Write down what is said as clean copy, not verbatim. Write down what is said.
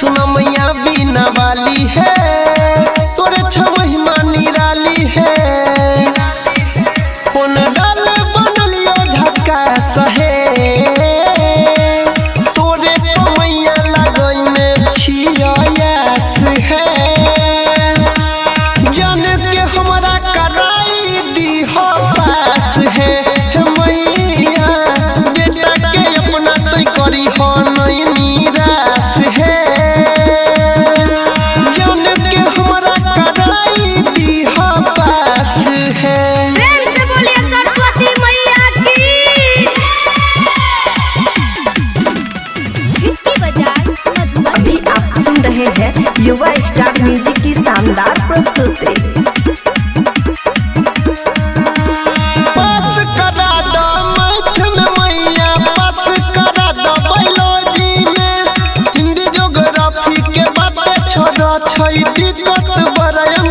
सुना मैया बिना वाली है, तोरे छमहिमा निराली है। कौन डाल बनलियो झकास है, तोरे मैया लगई में छियास है। जान के हमरा कराई दी हो पास है मैया, बेटा के अपना तो करी हो नहीं निराश है। जान के हमरा कराई दी हो पास है। प्रेम से बोलिए सरस्वती मैया की। इसकी बजाय मधुबन। अभी आप सुन रहे हैं युवा स्टार म्यूजिक की शानदार प्रस्तुति। पास करा दो मैथ में मैया, पास करा दो बायोलॉजी में, हिंदी ज्योग्राफी के बातें छोड़ा छै दिक्कत बरयम